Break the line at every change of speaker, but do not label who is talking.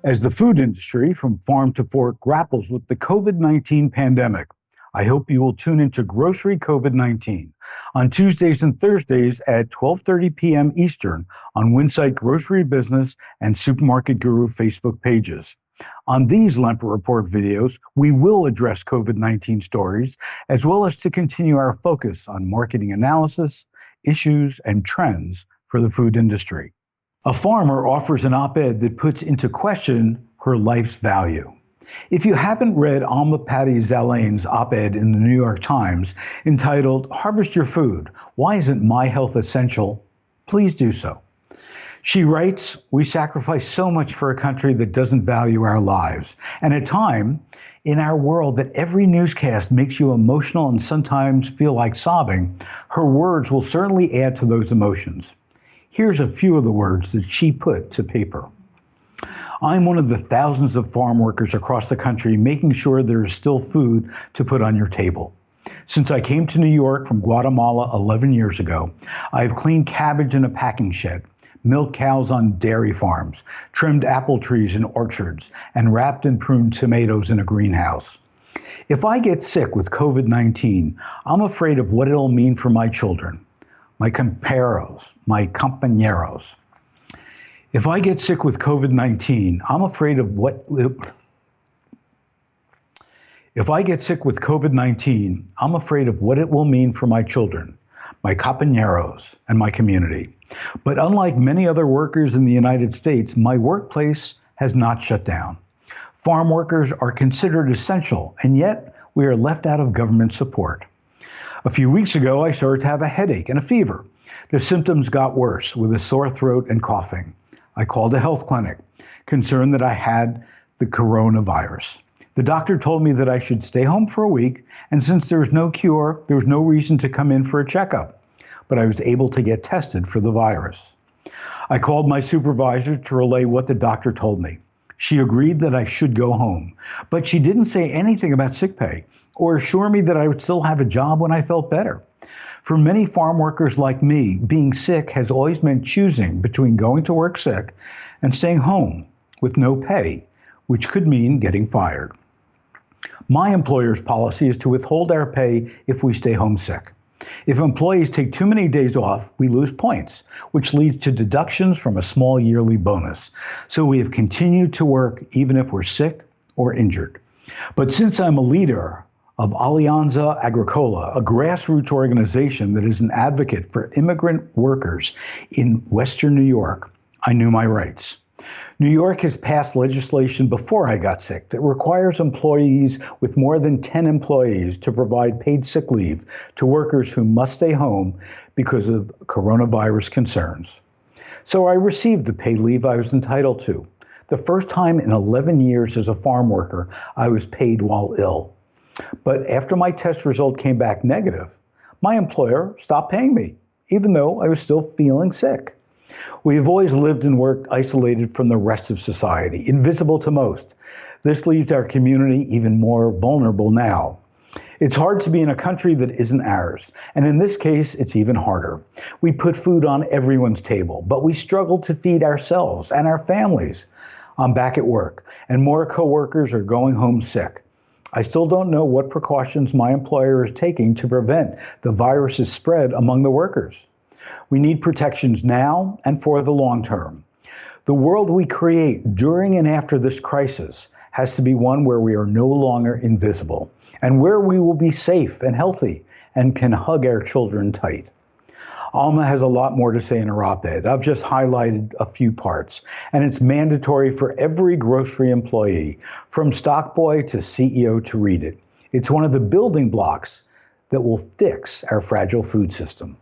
As the food industry from farm to fork grapples with the COVID-19 pandemic, I hope you will tune into Grocery COVID-19 on Tuesdays and Thursdays at 12:30 p.m. Eastern on Winsight Grocery Business and Supermarket Guru Facebook pages. On these Lempert Report videos, we will address COVID-19 stories as well as to continue our focus on marketing analysis, issues, and trends for the food industry. A farmer offers an op-ed that puts into question her life's value. If you haven't read Alma Patty Tzalain's op-ed in the New York Times entitled Harvest Your Food, Why Isn't My Health Essential? Please do so. She writes, we sacrifice so much for a country that doesn't value our lives. And at time, in our world that every newscast makes you emotional and sometimes feel like sobbing, her words will certainly add to those emotions. Here's a few of the words that she put to paper. I'm one of the thousands of farm workers across the country making sure there is still food to put on your table. Since I came to New York from Guatemala 11 years ago, I have cleaned cabbage in a packing shed, milked cows on dairy farms, trimmed apple trees in orchards, and wrapped and pruned tomatoes in a greenhouse. If I get sick with COVID-19, I'm afraid of what it'll mean for my children, my compañeros, my compañeros. If I get sick with COVID-19, I'm afraid of what it will mean for my children, my compañeros, and my community. But unlike many other workers in the United States, my workplace has not shut down. Farm workers are considered essential, and yet we are left out of government support. A few weeks ago, I started to have a headache and a fever. The symptoms got worse with a sore throat and coughing. I called a health clinic, concerned that I had the coronavirus. The doctor told me that I should stay home for a week, and since there was no cure, there was no reason to come in for a checkup. But I was able to get tested for the virus. I called my supervisor to relay what the doctor told me. She agreed that I should go home, but she didn't say anything about sick pay or assure me that I would still have a job when I felt better. For many farm workers like me, being sick has always meant choosing between going to work sick and staying home with no pay, which could mean getting fired. My employer's policy is to withhold our pay if we stay home sick. If employees take too many days off, we lose points, which leads to deductions from a small yearly bonus. So we have continued to work even if we're sick or injured. But since I'm a leader of Alianza Agricola, a grassroots organization that is an advocate for immigrant workers in Western New York, I knew my rights. New York has passed legislation before I got sick that requires employees with more than 10 employees to provide paid sick leave to workers who must stay home because of coronavirus concerns. So I received the paid leave I was entitled to. The first time in 11 years as a farm worker, I was paid while ill. But after my test result came back negative, my employer stopped paying me, even though I was still feeling sick. We have always lived and worked isolated from the rest of society, invisible to most. This leaves our community even more vulnerable now. It's hard to be in a country that isn't ours, and in this case, it's even harder. We put food on everyone's table, but we struggle to feed ourselves and our families. I'm back at work, and more coworkers are going home sick. I still don't know what precautions my employer is taking to prevent the virus's spread among the workers. We need protections now and for the long term. The world we create during and after this crisis has to be one where we are no longer invisible and where we will be safe and healthy and can hug our children tight. Alma has a lot more to say in her op-ed. I've just highlighted a few parts, and it's mandatory for every grocery employee, from stock boy to CEO, to read it. It's one of the building blocks that will fix our fragile food system.